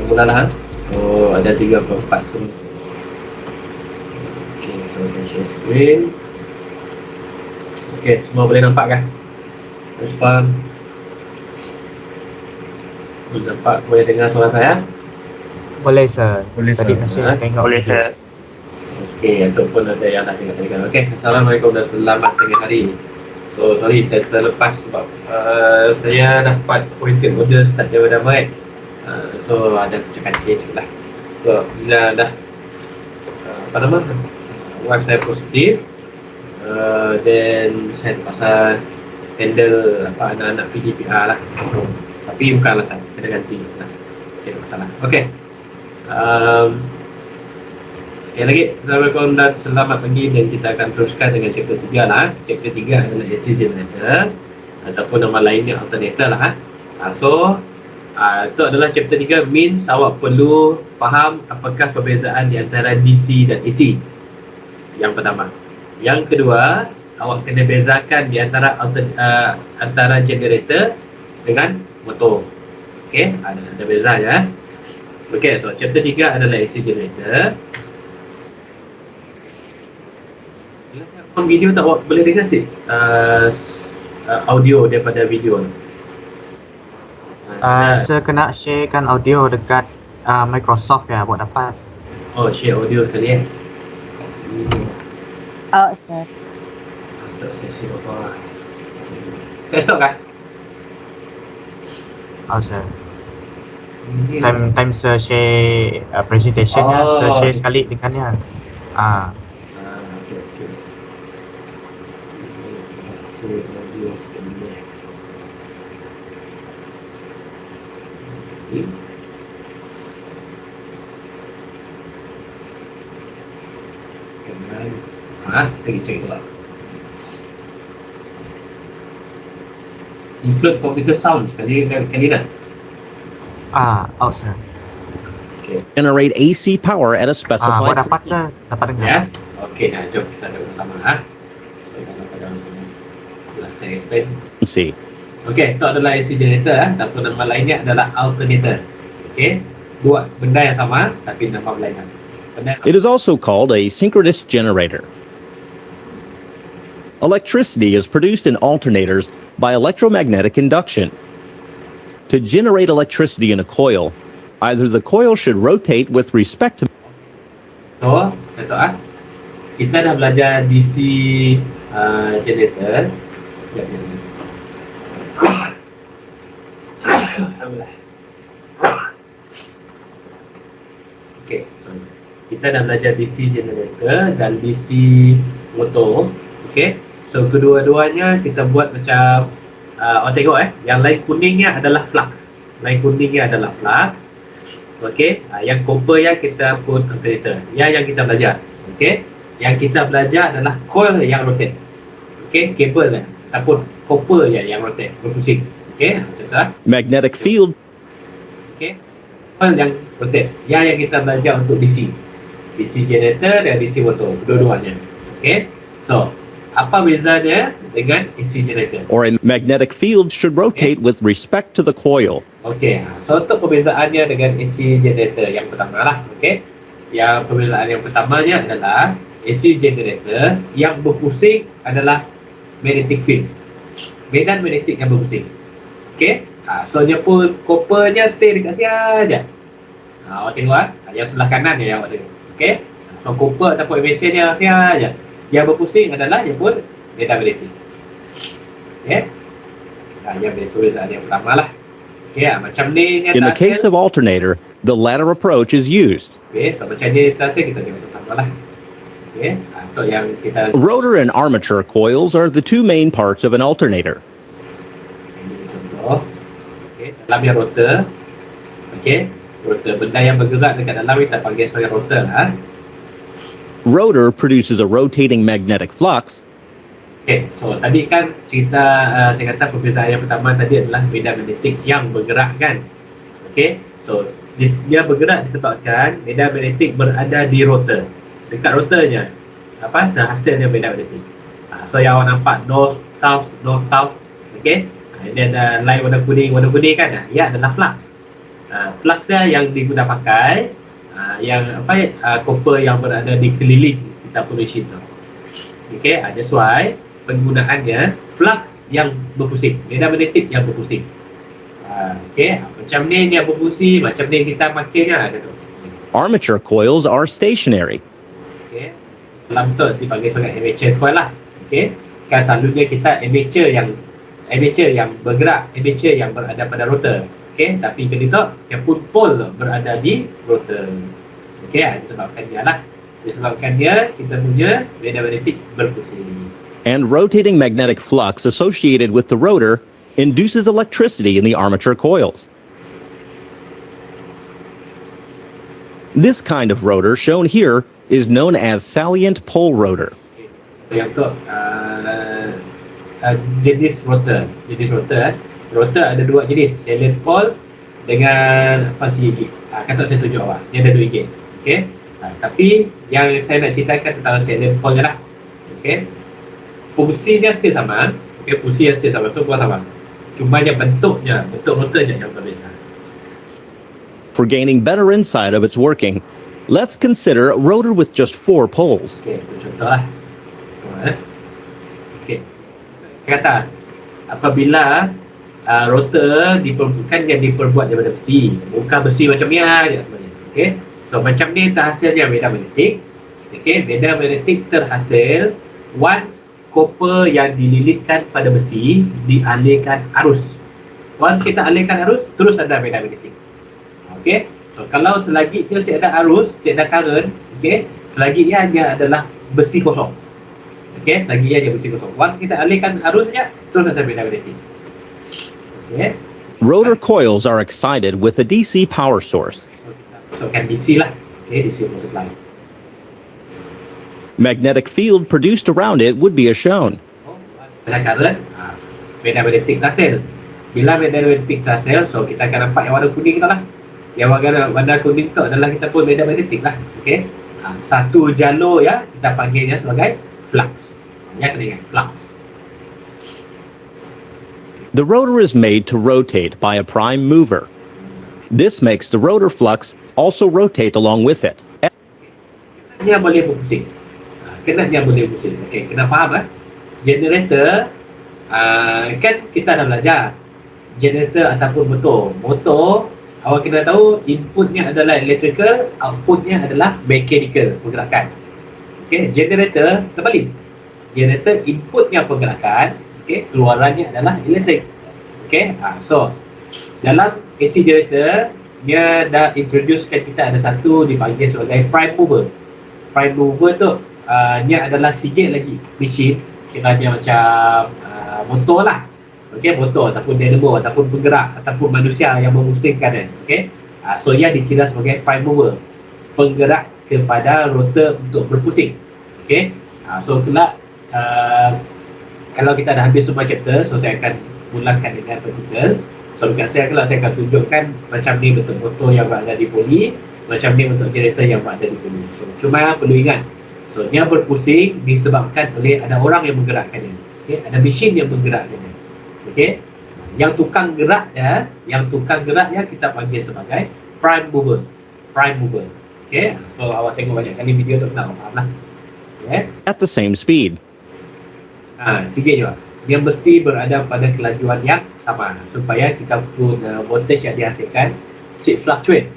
mulalah. So ada 34 semua. Okay, so kita share screen. Okay, semua boleh nampak kan? Respon. Boleh nampak, boleh dengar suara saya? Boleh sir. Boleh, Tadi sir. masih tengok. Boleh video. sir. Okay, ataupun ada yang nak tengok-tengok. Okay, Assalamualaikum dan selamat tengah hari. So, sorry saya terlepas sebab saya dapat appointed order start jam ramai. So, ada kecil-kecil sikit lah. So, bila dah apa nama, wife saya positif, then saya terpaksa handle apa anak-anak PDPR lah. Tapi bukan alasan, kena ganti. Okay, tak masalah. Okay. Sekali lagi, Assalamualaikum dan selamat pagi, dan kita akan teruskan dengan chapter 3 lah. Chapter 3 adalah AC generator ataupun nama lainnya alternator lah. So, itu adalah chapter 3, means awak perlu faham apakah perbezaan di antara DC dan AC. Yang pertama. Yang kedua, awak kena bezakan di antara antara generator dengan motor. Okey, ada bezanya. Okey, so chapter 3 adalah AC generator. Video tak awak boleh dengar sih? Audio daripada video. Saya kena sharekan audio dekat Microsoft ya, awak dapat. Oh, share audio sekali Oh, sir. Tak sesi apa. Tak stop kan? Oh sir. Time saya share presentation ya, saya share sekali dengannya. Okey. Audio sekali. Saya cek pula. Include computer sound sekali dah. Oh sir. Okey. Generate AC power at a Awak specified dapat sir, dapat dengar. Ya. Okey, jom kita tengok sama So, pada sini. Saya explain. frequency. Okey, itu adalah AC generator ataupun nama lainnya adalah alternator. Okey. Dua benda yang sama tapi nama berlainan. Benda yang sama. It is also called a synchronous generator. Electricity is produced in alternators by electromagnetic induction. To generate electricity in a coil, either the coil should rotate with respect to So, betul kita dah belajar DC generator. Alhamdulillah. Okey, kita dah belajar DC generator dan DC motor. Okey, so kedua-duanya kita buat macam awak tengok yang lain kuningnya adalah flux. Lain kuningnya adalah flux. Okey, yang copper yang kita put alternator. Yang kita belajar. Okey, yang kita belajar adalah coil yang rotate. Okey, kabel ataupun copper yang rotate, berpusing. Okey, contoh magnetic field. okey. Coil yang rotate. Yang kita belajar untuk DC. DC generator dan DC motor, kedua-duanya. Okey. So, apa bezanya dengan AC generator? Or a magnetic field should rotate with respect to the coil. Okey, so untuk perbezaannya dengan AC generator yang pertama lah, okey. Yang perbezaan yang pertamanya adalah AC generator yang berpusing adalah magnetic field. Medan magnetik yang berpusing. Okey. Soalnya pun coppernya stay dekat sini aja. Awak tengok yang sebelah kanan yang awak tengok. Okey. So copper ataupun armature-nya sini aja. Yang berpusing adalah yang pun medan magnetik. Okey. Yang perbezaan yang pertama lah. Okey, macam ni In the case of alternator, the latter approach is used. okey, so macam ni kita tengok sama lah. Okey, untuk yang kita Rotor and armature coils are the two main parts of an alternator. ini contoh. Okey, dalam yang rotor. Okey, rotor benda yang bergerak dekat dalam kita panggil sebagai rotor lah. Rotor produces a rotating magnetic flux, Okey, so tadi kan cerita saya kata perbezaan yang pertama tadi adalah medan magnetik yang bergerak kan. Okey, so dia bergerak disebabkan medan magnetik berada di rotor. Dekat rotornya apa hasilnya medan magnetik. So yang awak nampak north south. Okey, and then line warna kuning kan, ia adalah flux. Flux yang digunakan pakai yang copper yang berada di keliling kita punya mesin tu. Okay, that's why penggunaannya flux yang berpusing, medan magnetik yang berpusing. Okay, macam ni dia berfungsi, macam ni kita makainya gitu. Armature coils are stationary. Okay, dalam tu dipanggil sebagai armature coil lah. Okay, kan selalunya kita armature yang bergerak, armature yang berada pada rotor. Okay, tapi kali tu yang pun pole berada di rotor. Okay, disebabkan dia lah. Disebabkan dia kita punya medan magnetik berpusing. And rotating magnetic flux associated with the rotor induces electricity in the armature coils. This kind of rotor shown here is known as salient pole rotor. Yang tu jenis rotor. Rotor ada dua jenis, salient pole dengan apa CG. Kata saya tunjuk awak, dia ada dua gate. Okey. Tapi yang saya nak ceritakan tentang salient pole je lah. Okey. Fungsinya still sama. Okey, fungsi yang still sama, semua sama. Cuma yang bentuk rotornya yang berbeza. For gaining better insight of its working, let's consider a rotor with just 4 poles. Okey, itu contoh lah. Okey. Kata apabila rotor diperbuat daripada besi, bukan besi macam ni aja. Okey. So macam ni terhasilnya medan magnetik. Okey, medan magnetik terhasil once copper yang dililitkan pada besi dialihkan arus. Once kita alihkan arus, terus ada medan magnetik. Okey. So kalau selagi dia ada arus, ada current, okey, selagi dia adalah besi kosong. Okey, selagi dia besi kosong. Once kita alihkan arusnya, terus ada medan magnetik. Okey. Rotor coils are excited with a DC power source. So kan DC lah. Okey, DC power supply. Magnetic field produced around it would be as shown. Ada current, medan magnetik terhasil. Bila medan magnetik terhasil, so kita akan nampak yang warna kuning tu lah. Yang warna kuning tu adalah kita pun medan magnetik lah. Okey. Satu jalur ya, kita panggilnya sebagai flux. Ya, kena ingat, flux. The rotor is made to rotate by a prime mover. This makes the rotor flux also rotate along with it. Dia boleh berpusing. Kenanya boleh berpusing. Okey, kena faham generator, kan kita dah belajar generator ataupun motor. Motor, awak kena tahu inputnya adalah electrical, outputnya adalah mechanical, pergerakan. Okey, generator terbalik. Generator inputnya pergerakan, okey, keluarannya adalah elektrik. Okey, so dalam AC generator dia dah introducekan kita ada satu dipanggil sebagai prime mover. Prime mover tu nya adalah sikit lagi mesin, kiranya macam motor lah. Okey, motor ataupun dynamo ataupun penggerak ataupun manusia yang memusingkan. Okey, so ia dikira sebagai prime mover, penggerak kepada rotor untuk berpusing. Okey, so kelak kalau kita dah habis semua chapter, so saya akan mulakan dengan partikel. So dekat saya kelak saya akan tunjukkan macam ni bentuk motor yang berada di poli, macam ni bentuk generator yang berada di poli. So cuma perlu ingat, so dia berpusing disebabkan oleh ada orang yang menggerakkannya. Okey, ada mesin yang menggerakkannya. Okey, yang tukang geraknya kita panggil sebagai prime mover. Prime mover. Okey, so awak tengok banyak kali video tu nak faham lah. Okey. At the same speed. Sikit je. Dia mesti berada pada kelajuan yang sama supaya kita pun voltage yang dihasilkan set fluctuate.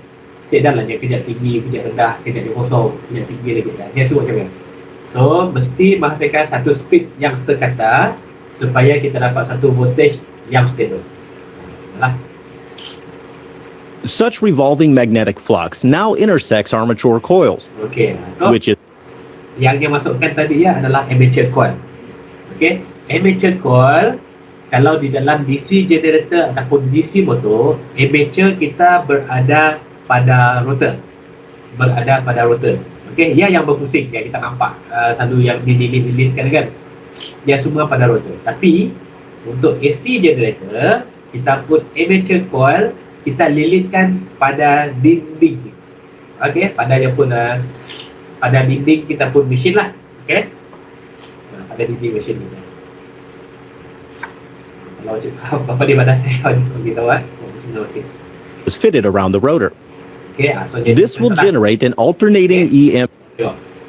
Set dah lah dia kejap tinggi, kejap rendah, kejap dia kosong, kejap tinggi lagi. Dia sebut macam ni. So mesti menghasilkan satu speed yang sekata supaya kita dapat satu voltage yang stable. Lah. Such revolving magnetic flux now intersects armature coils, Okey. So, which is yang dia masukkan tadi ya adalah armature coil. Okey, armature coil kalau di dalam DC generator ataupun DC motor, armature kita berada pada rotor. Okey, ia yang berpusing yang kita nampak selalu yang dililit-lilitkan kan. Dia semua pada rotor. Tapi untuk AC generator, kita put armature coil, kita lilitkan pada dinding. Okey, pada dia pun pada dinding kita pun mesin lah. Okey. Pada dinding mesin ni. Kalau apa di badan saya bagi tahu senang sikit. is fitted around the rotor. Okay, so jadi This will generate an alternating EMF.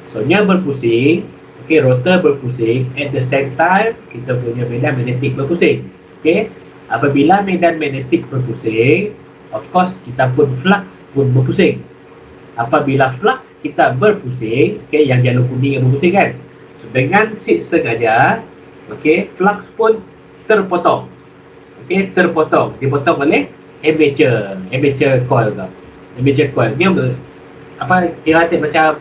So nya berpusing, okay, rotor berpusing, at the same time kita punya medan magnetik berpusing. Okay, apabila medan magnetik berpusing, of course kita pun flux pun berpusing. Apabila flux kita berpusing, okay, yang jalur kuning yang berpusing kan, so dengan sengaja, okay, flux pun terpotong. Okay, terpotong, dipotong oleh armature coil tu. Armature coil ni apa, kira macam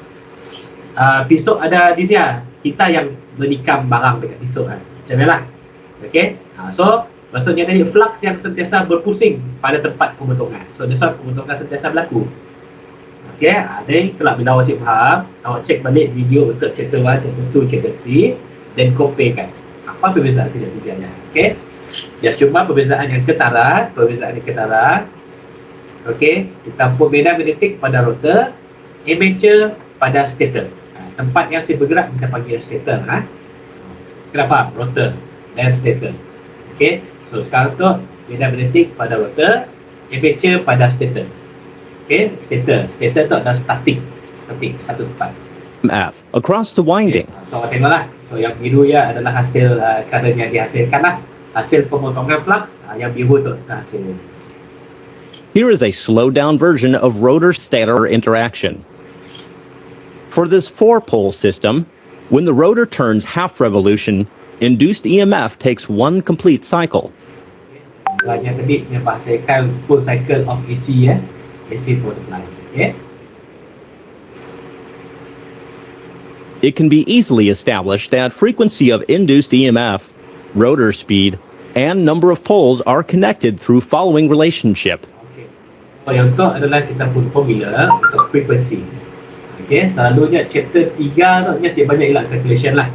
pisau ada di sini, kita yang menikam barang dekat pisau kan, macam ni lah. Okay, so maksudnya tadi flux yang sentiasa berpusing pada tempat pemotongan, so that's why pemotongan sentiasa berlaku. Okay, ni kalau bila awak cik faham, awak cek balik video untuk chapter 1, chapter 2, chapter 3, dan comparekan apa perbezaan sini tiganya. Okay, cuma perbezaan yang ketara, okay, kita pun medan magnetik pada rotor, armature pada stator. Tempat yang saya bergerak kita panggil stator. Kenapa? Rotor dan stator. Okay, so sekarang tu medan magnetik pada rotor, armature pada stator. Okay, stator tu adalah statik satu tempat. EMF across the winding. Okay. So awak tengoklah, so yang biru ya adalah hasil current yang dihasilkan lah, hasil pemotongan flux, yang biru tu hasil. Here is a slowed down version of rotor-stator interaction. For this 4-pole system, when the rotor turns half revolution, induced EMF takes one complete cycle. Yang tadi yang hasilkan full cycle of AC AC power supply. Okay. It can be easily established that frequency of induced EMF, rotor speed, and number of poles are connected through following relationship. Okay. So yang tu adalah kita pun formula untuk frequency. Okay, selalunya chapter 3 tu saya banyak elak calculation lah.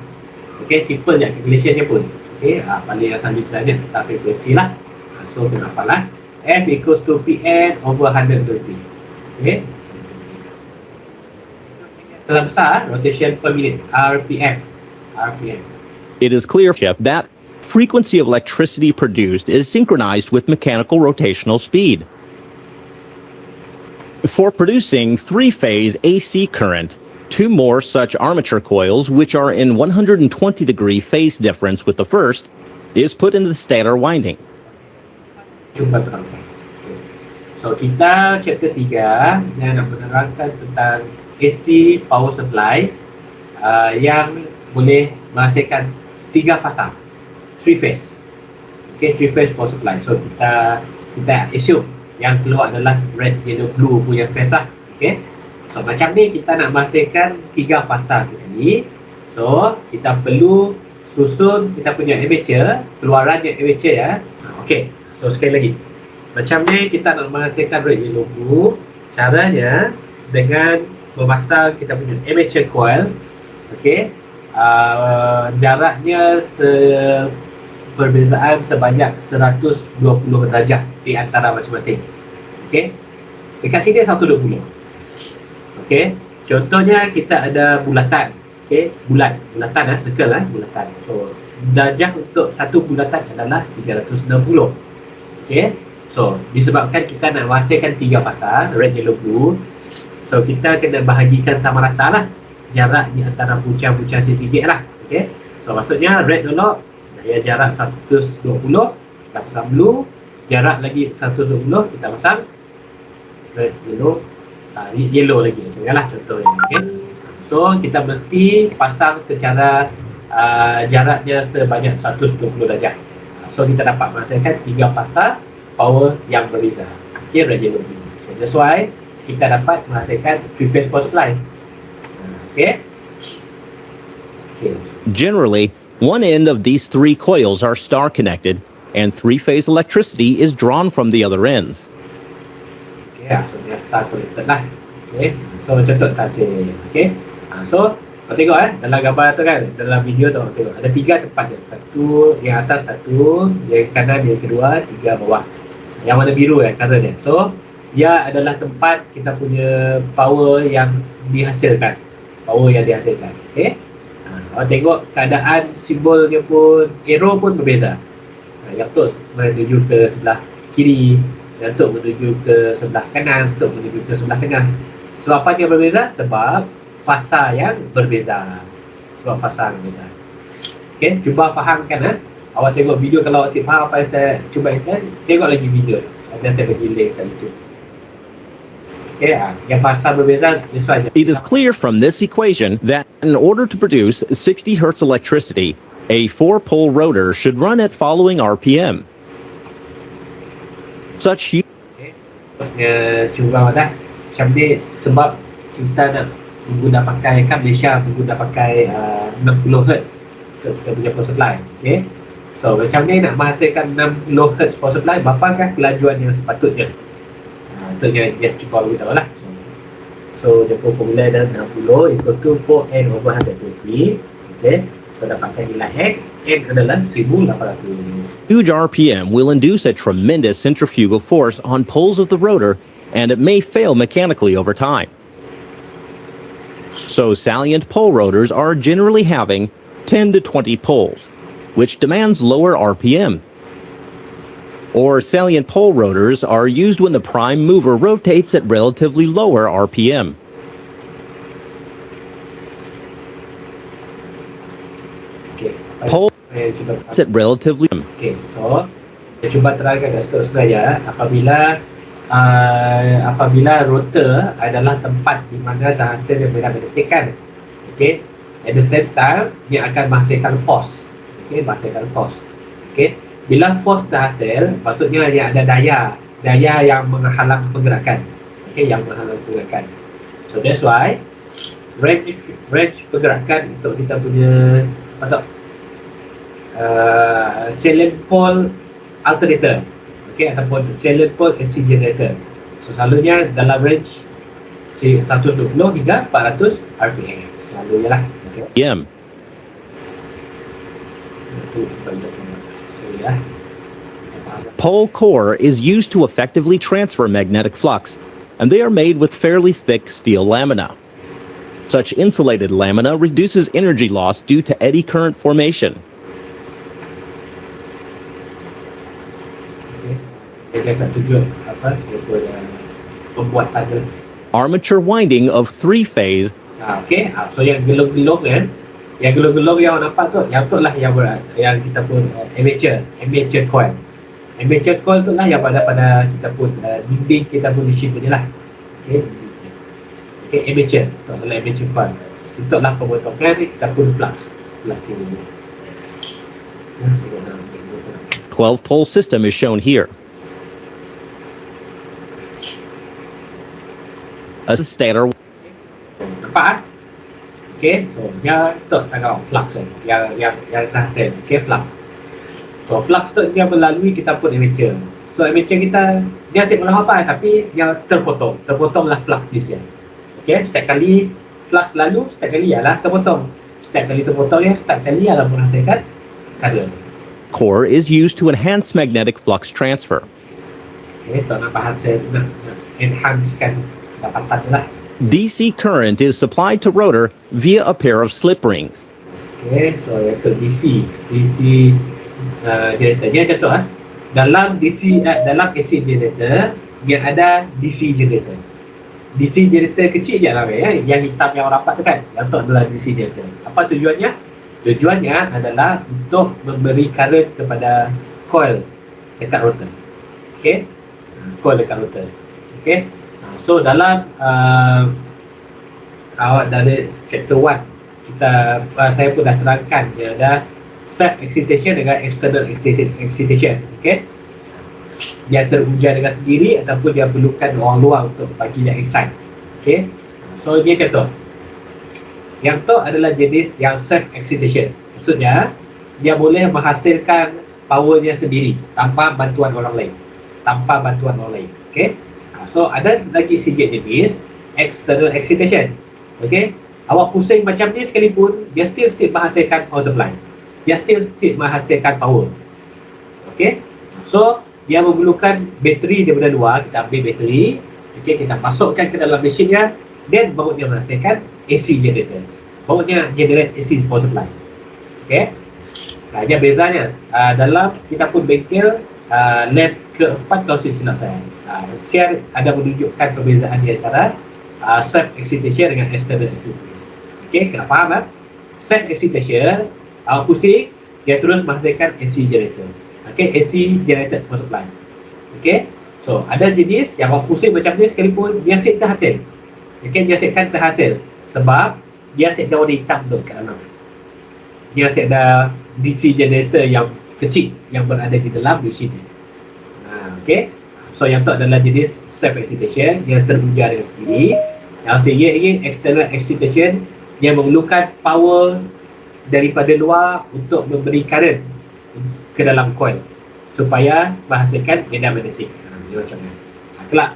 Okay, simple je calculation dia pun. Okay, paling yang selanjutnya tentang frequency lah. So kena hafal lah. F equals to Pn over 120. Okay. Dalam besar, rotation per minute, RPM. It is clear that frequency of electricity produced is synchronized with mechanical rotational speed. For producing 3-phase AC current, 2 more such armature coils, which are in 120-degree phase difference with the first, is put into the stator winding. Cuba terangkan. Okay. So kita chapter 3 yang nak menerangkan tentang AC power supply yang boleh menghasilkan 3 fasa, 3 phase. Okay, 3 phase power supply. So kita assume yang keluar adalah red, yellow, blue punya phase lah. Okay, so macam ni kita nak menghasilkan 3 fasa sekali. So kita perlu susun kita punya armature, keluarannya armature ya. Okay, so sekali lagi, macam ni kita nak menghasilkan red, yellow, blue. Caranya dengan memasang kita punya armature coil. Okay, jaraknya perbezaan sebanyak 120 darjah di antara masing-masing. Okay, dekat sini 120. Okay, contohnya kita ada bulatan. Okay, bulatan circle bulatan. So darjah untuk satu bulatan adalah 360. Okay, so disebabkan kita nak menghasilkan 3 pasang red, yellow, blue, so kita kena bahagikan sama rata lah jarak di antara puncang-puncang sikit lah. Okay, so maksudnya red dulu jarak 120, kita pasang blue, jarak lagi 120, kita pasang red, yellow, yellow lagi. So yalah contohnya. Okay, so kita mesti pasang secara jaraknya sebanyak 120 darjah. So kita dapat menghasilkan 3 fasa power yang berbeza. Okay, red, yellow, blue. So that's why kita dapat menghasilkan 3-phase power supply. Okay. Generally, one end of these 3 coils are star connected, and 3-phase electricity is drawn from the other ends. Okay, so dia star connected lah. Okay, so contoh hasil. Okay, so kau tengok dalam gambar tu kan, dalam video tu tengok ada 3 tempat je. Satu yang atas, satu yang kanan, yang kedua, 3 bawah. Yang warna biru color dia. So dia adalah tempat kita punya power yang dihasilkan. Okay, awak tengok keadaan simbolnya pun, arrow pun berbeza. Yang tu menuju ke sebelah kiri, untuk menuju ke sebelah kanan, untuk menuju ke sebelah tengah. Sebab apa dia berbeza? Sebab fasa yang berbeza. Okey, cuba fahamkan. Awak tengok video, kalau awak tak faham apa yang saya cuba ikan, tengok lagi video. Ada saya bagi link tadi tu. Okey, yang fasa berbeza, this one. It is clear from this equation that in order to produce 60 Hz electricity, a 4-pole rotor should run at following RPM. Such Cuba dah macam ni sebab kita nak guna pakai, kan Malaysia guna pakai 60 Hz kita punya power supply. Okay, so macam ni nak menghasilkan 60 Hz power supply, berapakah kelajuan yang sepatutnya? Untuk just cuba beritahu lah. So dia formula dan 60 equals to 4n over 120. Okay, so dapatkan nilai X, N adalah 1800. huge RPM will induce a tremendous centrifugal force on poles of the rotor, and it may fail mechanically over time. So salient pole rotors are generally having 10 to 20 poles, which demands lower RPM. Or salient pole rotors are used when the prime mover rotates at relatively lower RPM. Okay, Pole cuba at relatively okay, so saya cuba terangkan kat seterusnya ya. Apabila rotor adalah tempat di mana terhasil medan magnetik kan. Okey, at the same time dia akan menghasilkan force. Okey, menghasilkan force. Okey, bila force terhasil, maksudnya dia ada daya yang menghalang pergerakan. Okey, yang menghalang pergerakan. So that's why range pergerakan untuk kita punya salient pole alternator, okey, ataupun salient pole AC generator. So selalunya dalam range 120 hingga 400 RPM selalunya lah. Okay. RPM. Pole core is used to effectively transfer magnetic flux, and they are made with fairly thick steel lamina. Such insulated lamina reduces energy loss due to eddy current formation. Armature winding of three-phase. Okay, so yang gelong-gelong kan, yang gelong-gelong yang awak nampak tu, yang tu lah yang kita pun amateur coil. Amateur coil tu lah yang pada kita pun dinding kita pun di sini lah. Okay, amateur, tu adalah amateur coil. Untuklah pembentukan kita pun flux. 12-pole system is shown here. A stator. Nampak? Okay, so dia tu tengok flux yang terhasil. Okay, flux. So flux tu dia melalui kita pun armature. So armature kita dia asyik melambang tapi dia terpotonglah flux di sini. Okay, setiap kali flux lalu, setiap kali ialah terpotong. Setiap kali terpotong ya, setiap kali ialah menghasilkan current. Core is used to enhance magnetic flux transfer. Okay, tak nak hasil nak enhancekan dapatan lah. DC current is supplied to rotor via a pair of slip rings. Okay, so itu DC generator dia macam tu dalam AC generator dia ada DC generator. DC generator kecil je lah yang hitam yang rapat tu kan, yang tu adalah DC generator. Apa tujuannya? Tujuannya adalah untuk memberi current kepada coil dekat rotor. Okay, coil dekat rotor. Okay, so dalam awak dari chapter 1 saya pun dah terangkan dia ada self excitation dengan external excitation. Okay, dia terujar dengan sendiri ataupun dia perlukan orang luar untuk bagi dia excite. Okay, so dia macam tu. Yang tu adalah jenis yang self excitation. Maksudnya dia boleh menghasilkan powernya sendiri tanpa bantuan orang lain. Okay, so ada lagi sikit jenis external excitation. Okay, awak pusing macam ni sekalipun dia still menghasilkan power supply. Dia still menghasilkan power. Okay, so dia memerlukan bateri daripada luar. Kita ambil bateri, okay, kita masukkan ke dalam mesinnya, then baru dia menghasilkan AC generator. Baru dia generate AC power supply. Okay, dia bezanya dalam kita pun bengkel lab keempat kalau silap saya. Share ada menunjukkan perbezaan di antara self excitation dengan external excitation. Okey, kena faham self excitation pusing, dia terus menghasilkan AC generator. Okey, AC generated power supply. Okey, so ada jenis yang awak pusing macam ni sekalipun dia asyik terhasil. Okey, dia asyikkan terhasil sebab dia asyik ada warna hitam tu kat dalam. Dia asyik ada DC generator yang kecil yang berada di dalam DC ni. Okey, so yang tu adalah jenis self excitation yang terbunyi dengan sendiri. Yang ini external excitation yang memerlukan power daripada luar untuk memberi current ke dalam coil supaya menghasilkan medan magnetik. Dia macam ni. Kelak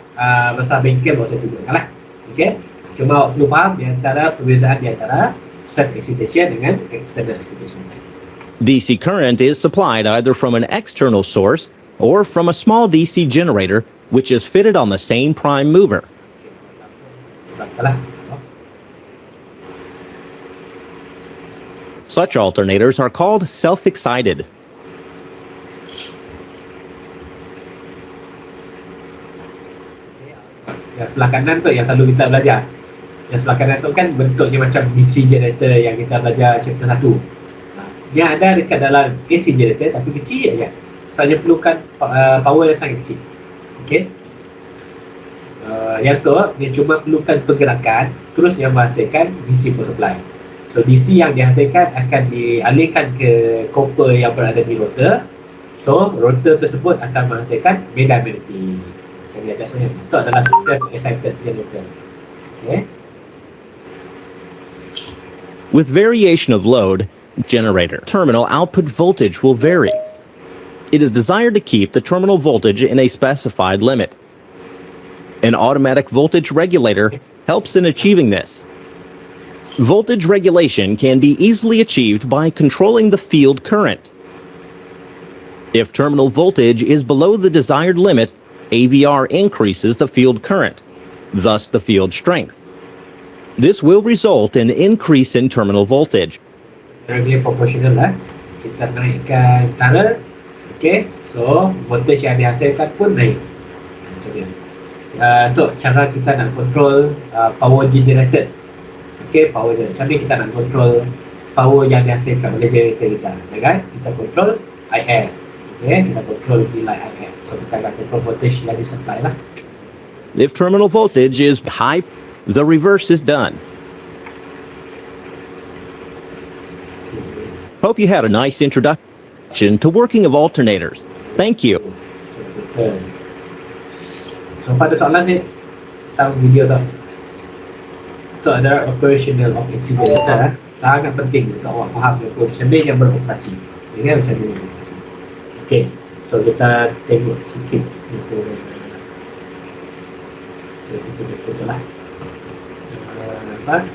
masa bengkel baru saya tunjukkan lah. Okey, cuma awak perlu faham di antara perbezaan di antara self excitation dengan external excitation. DC current is supplied either from an external source or from a small DC generator which is fitted on the same prime mover. Such alternators are called self-excited. Yang sebelah kanan tu yang selalu kita belajar. Yang sebelah kanan tu kan bentuknya macam DC generator yang kita belajar chapter 1. Dia ada dekat dalam AC generator tapi kecil aja. Saya perlukan power yang sangat kecil. Okey. Yang tu dia cuma perlukan pergerakan terus yang menghasilkan DC power supply. So DC yang dihasilkan akan dialihkan ke copper yang berada di rotor. So rotor tersebut akan menghasilkan medan magnetik. Jadi atasnya itu adalah self-excited generator. Okay. With variation of load, generator terminal output voltage will vary. It is desired to keep the terminal voltage in a specified limit. An automatic voltage regulator helps in achieving this. Voltage regulation can be easily achieved by controlling the field current. If terminal voltage is below the desired limit, AVR increases the field current, thus the field strength. This will result in increase in terminal voltage. Directly proportional lah. Kita naikkan current, okay, so voltage yang dihasilkan pun naik. Macam ni. Untuk cara kita nak control power generated. Okay, power generator. Macam ni kita nak control power yang dihasilkan oleh generator kita. Kan? Kita control IR. Okay, kita control nilai IR. So kita akan control voltage yang disupply lah. If terminal voltage is high, the reverse is done. Hope you had a nice introduction to working of alternators. Thank you. So pada soalan ni tahu video tu. Itu adalah operational of AC generator. Sangat penting untuk awak faham operation yang beroperasi. Ini macam ni. Okey. So kita tengok sikit itu. Itu betul lah. Apa?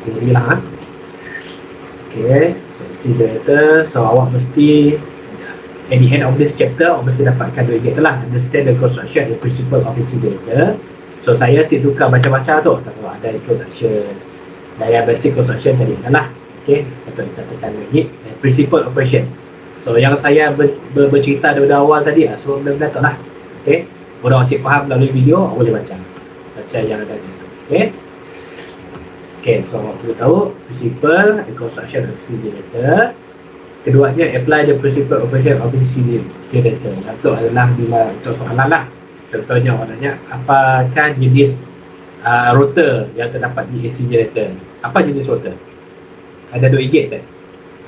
Teori lah. Okey. So AC generator. So awak mesti at the end of this chapter awak mesti dapatkan dua gate lah. Understand the construction and principle of AC generator. So saya sih suka baca-baca tu. Kalau ada introduction dan yang basic construction tadi lah. Okey, atau kita tekan lagi principle operation. So yang saya bercerita daripada awal tadi so benda-benda tu lah. Okey, mudah asyik faham melalui video boleh baca yang ada di situ. Okey. Okey, so awak perlu tahu principle and construction of AC generator. Keduanya apply the principle operation of AC generator. Itu adalah bila untuk soalan lah. Contohnya orang tanya, apakah jenis rotor yang terdapat di AC generator? Apa jenis rotor? Ada dua gate kan?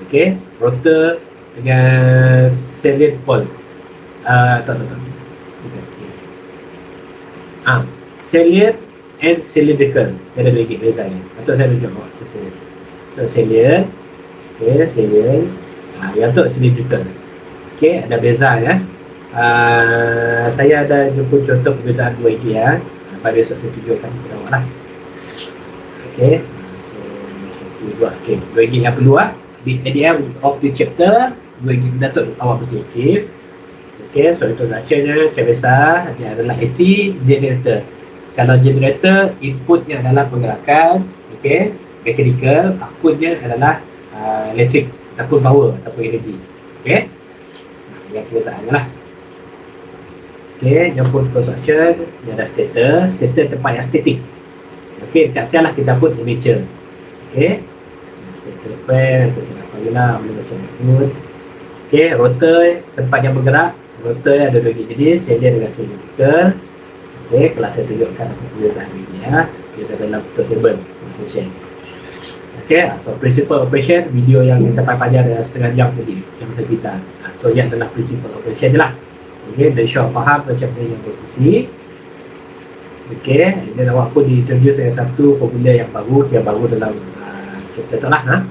Okey, rotor dengan salient pole. Tak. Salient and cylindrical. Ada dua gate beza ni. Atau saya tunjuk awak. Salient. Okey, salient. Yang tu cylindrical. Okey, ada beza ya. Saya ada jumpa contoh perbezaan dua gate ya. Pada esok saya tunjukkan kepada awak lah. Okey. Okay. Dua gate yang perlu lah. At the end of the chapter, dua gate benda tu awak mesti achieve. Okey, so introductionnya macam biasa. Dia adalah AC generator. Kalau generator, inputnya adalah pergerakan. Okey, mechanical. Outputnya adalah elektrik ataupun power ataupun energi. Okey. Yang perbezaannya lah. Okey, jemput construction, dia ada stator tempat yang statik. Okey, tak sialah kita put amateur. Okey. Stator fan, kita nak panggillah boleh macam ni. Okey, rotor tempat yang bergerak. Rotor ada dua jenis, cylinder dengan cylindrical. Okey, kalau saya tunjukkan perbezaan ini ya. Dia ada dalam table construction. Okey, so principal operation video yang kita panjang dalam setengah jam tadi yang saya cerita. So yang adalah principal operation je lah. Okey, make sure faham macam mana yang berfungsi. Okey, dan awak pun diintroduce dengan satu formula yang baru dalam chapter tu lah.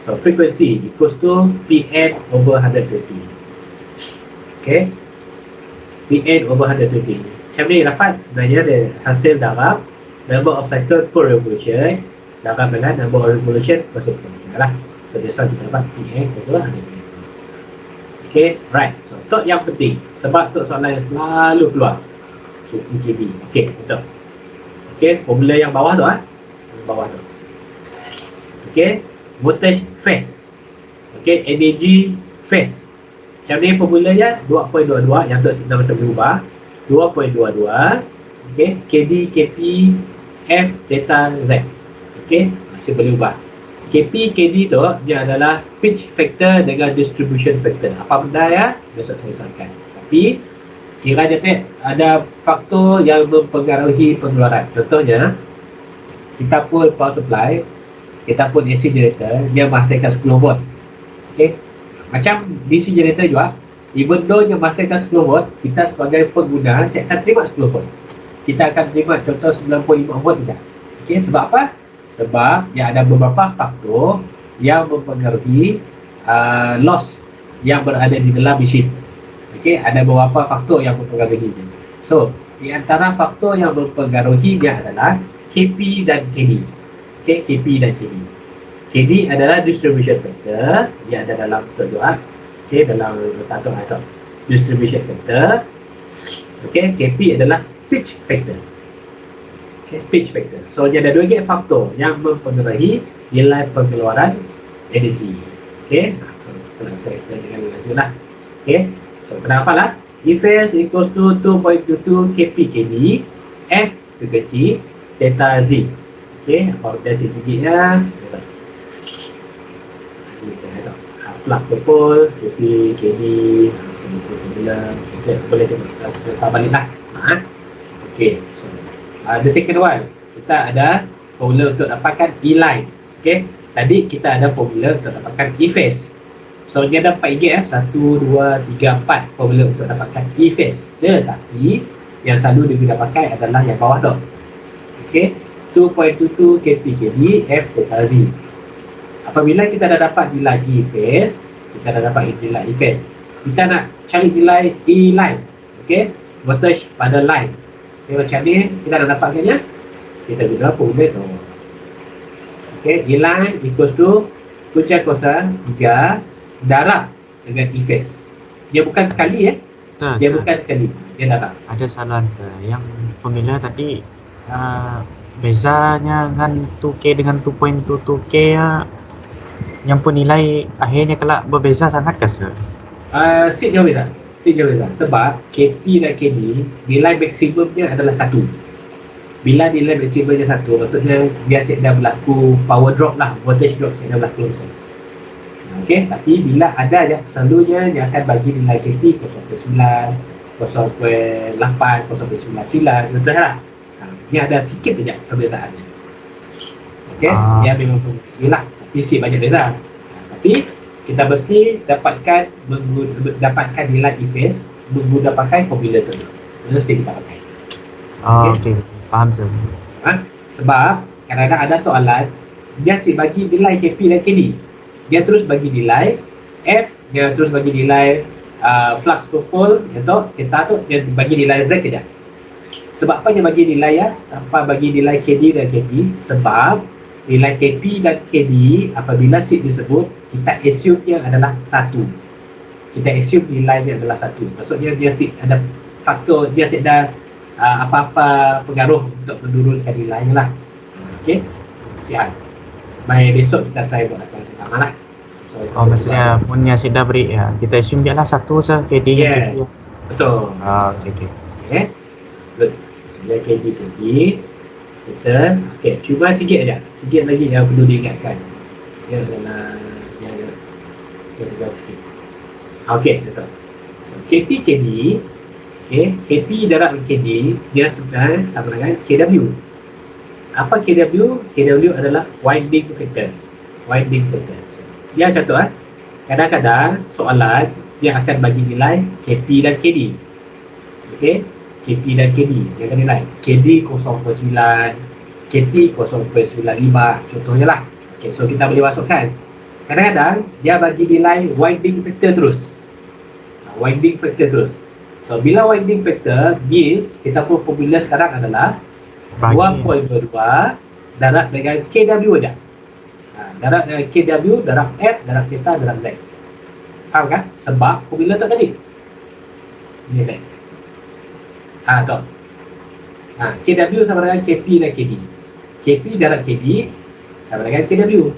So frequency equals to Pn over 120. Okey, Pn over 120. Macam ni dapat sebenarnya dia hasil darab number of cycle per revolution darab dengan number of revolution per second lah. So this one kita dapat Pn over 120. Okay, right. So, tok yang penting sebab tok soalan yang selalu keluar. So, PKB. Okay, betul. Okay, formula yang bawah tu yang bawah tu. Okay, voltage phase. Okay, energy phase. Macam ni formulanya 2.22 yang tok signal masa berubah. 2.22. Okay, KD, KP, F, theta, Z. Okay, masih boleh ubah. KP, KD tu dia adalah pitch factor dengan distribution factor. Apa benda ya? Besok saya terangkan. Tapi kiranya ada faktor yang mempengaruhi pengeluaran. Contohnya kita pun power supply, kita pun AC generator, dia menghasilkan 10 volt. Okay. Macam DC generator juga, even though dia menghasilkan 10 volt, kita sebagai pengguna saya akan terima 10 volt. Kita akan terima contoh 95 volt saja. Okay, sebab apa? Sebab dia ada beberapa faktor yang mempengaruhi loss yang berada di dalam mesin. Okey, ada beberapa faktor yang mempengaruhi. So, di antara faktor yang mempengaruhi dia adalah KP dan KD. Okey, KP dan KD. KD adalah distribution factor, dia ada dalam betul juga. Okey, dalam letak atau distribution factor. Okey, KP adalah pitch factor. Okay, pitch factor. So dia ada dua faktor yang mempengaruhi nilai pengeluaran energi. Okey, kalau saya explain dengan lagi lah. Okey, so kenapa lah? E phase equals to 2.22 kp kd F frekuensi theta z. Okey, apa benda sikitnya? Flux per pole, kp kd, boleh kita balik lah. Okey. The second one, kita ada formula untuk dapatkan E-line. Okay, tadi kita ada formula untuk dapatkan E-phase. So, dia ada 4 gap, 1, 2, 3, 4 formula untuk dapatkan E-phase. Tetapi, yang selalu didapatkan adalah yang bawah tu. Okay, 2.22 kpkd F theta Z. Apabila kita dah dapat nilai E-phase, kita dah dapat nilai E-phase, kita nak cari nilai E-line. Okay, voltage pada line. Okay, macam ni kita dah dapatkannya, kita guna formula tu. Okay, E-line equals to punca kuasa 3 darab dengan E-phase. Dia bukan sekali dia bukan sekali, dia darab. Ada salah saya. Yang formula tadi bezanya dengan 2K dengan 2.22K yang pun nilai akhirnya kalau berbeza sangat ke sir? Seat jauh beza. Sebab KP dan KD nilai maksimumnya adalah 1. Bila nilai maksimumnya 1, maksudnya dia dah berlaku power drop lah, voltage drop dah berlaku. Okey, tapi bila ada je selalunya dia akan bagi nilai KP 0.9, 0.8, 0.99, betul lah. Ini ada sikit saja perbezaannya. Okey, dia memang inilah, tapi seat banyak beza. Tapi kita mesti dapatkan nilai E-phase menggunakan formula tu. Mesti kita pakai. Okey, faham sir. Sebab kadang-kadang ada soalan dia asyik bagi nilai KP dan KD. Dia terus bagi nilai F, dia terus bagi nilai flux per pole, atau theta tu dia bagi nilai Z saja. Sebab apa dia bagi nilai tanpa bagi nilai KD dan KP? Sebab nilai KP dan KD apabila seat disebut, kita assume dia adalah 1. Kita assume nilainya adalah 1. Maksudnya dia seat ada faktor, dia seat ada apa-apa pengaruh untuk menurunkan nilainya lah. Okey, sihat. Baik, besok kita try buat datang sama lah. So, maksudnya punya seat dah beri kita assume dia lah 1 sah KD. Yes, betul. Okey. Okay. Good. 9 kb. Betul. Okay, cuba sikit aja. Sikit lagi yang perlu diingatkan. Dia adalah yang sikit. Okay, betul. So, KP KD, okay, KP darab KD dia sebenarnya sama dengan KW. Apa KW? KW adalah winding factor. Winding factor. Dia contoh kadang-kadang soalan dia akan bagi nilai KP dan KD. Okay, KP dan KD dia akan nilai KD 0.9, KP 0.95 contohnya lah. Okay, so kita boleh masukkan. Kadang-kadang dia bagi nilai winding factor terus. Winding factor terus. So bila winding factor means kita pun formula sekarang adalah 2.22 darab dengan KW aja. Darab dengan KW, darab F, darab theta, darab Z. Faham kan? Sebab formula tu tadi. Ini kan. Tu. KW sama dengan KP dan KD. KP darab KD sama dengan KW.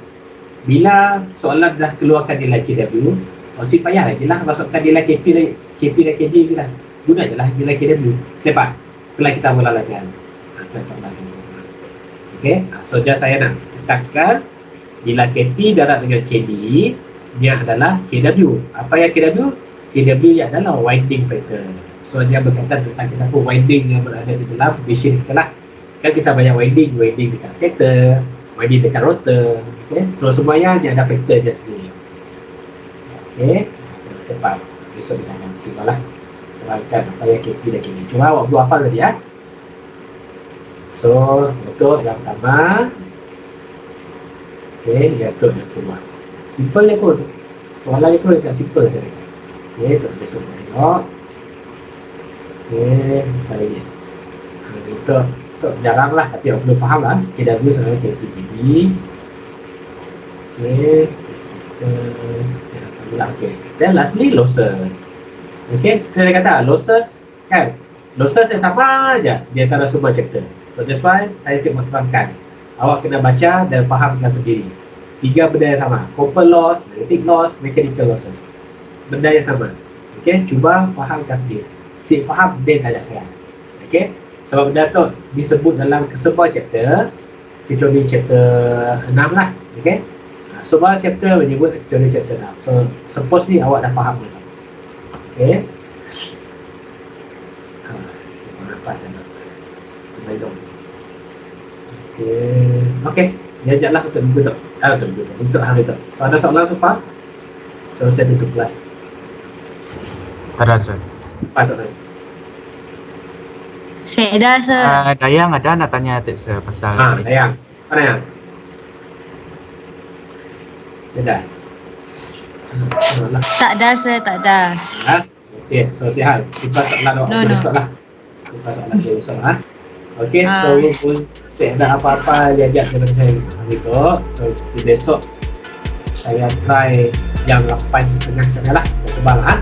Bila soalan dah keluarkan nilai KW, si payah lagi lah masukkan nilai KP dan KD je lah. Guna je lah nilai KW. Sebab setelah kita mula latihan. Okay, so just saya nak letakkan bila KP darab dengan KD dia adalah KW. Apa yang KW? KW yang adalah winding factor. So dia berkaitan tentang kenapa winding yang berada di dalam machine kita lah. Kan kita banyak winding dekat stator, winding dekat rotor. Okay, so semuanya dia ada factor je sendiri. Okay, so sebab besok kita akan tibalah terangkan apa yang KP dan KD. Cuma awak perlu hafal tadi ya. So, untuk yang pertama, okay, jatuh yang kedua. Simple je pun. Soalan je pun dekat simple saja. Okay, untuk besok tengok. Okay, baik je. Itu jarang lah, tapi awak perlu faham lah. KW sama dengan KPGB. Okay. Okay. Then lastly, losses. Okay, saya kata losses kan. Losses yang sama aja di antara semua chapter. So that's why saya siap terangkan. Awak kena baca dan fahamkan sendiri. 3 benda yang sama. Copper loss, magnetic loss, mechanical losses. Benda yang sama. Okay, cuba fahamkan sendiri. Si faham, dia tanya saya. Okay, sebab benda tu disebut dalam semua chapter, kecuali chapter 6 lah. Okay, semua chapter menyebut kecuali chapter 6. So suppose ni awak dah faham. Okay. Nafas saya nak baik. Okay. Dia ajaklah untuk minggu tu. Untuk hari tu. So ada soalan sopan? So saya tutup kelas. Ada sir. Apa soalan? Saya dah sir. Dayang ada nak tanya sir pasal Dayang. Mana yang? Tidak. Tak ada sir, tak ada. Okay, so sihat. Kita tak nak besok lah. Kita soalan besok lah. Okay, so pun saya ada apa-apa dia ajak dengan saya besok. So besok saya try jam 8.30 macam lah. Tebal lah.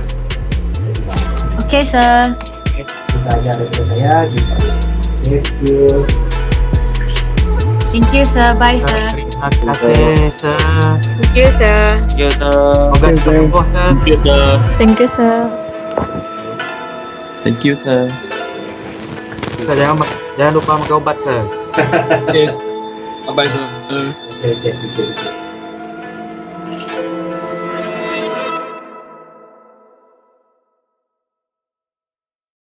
Okay sir. Okay, kita ajar daripada saya di sana. Thank you. Thank you sir, bye sir. Terima kasih sir. Thank you sir. Semoga sembuh sir. Thank you sir. Thank you, sir. Sir, jangan lupa makan ubat sir. Yes. Bye-bye, sir. Okay.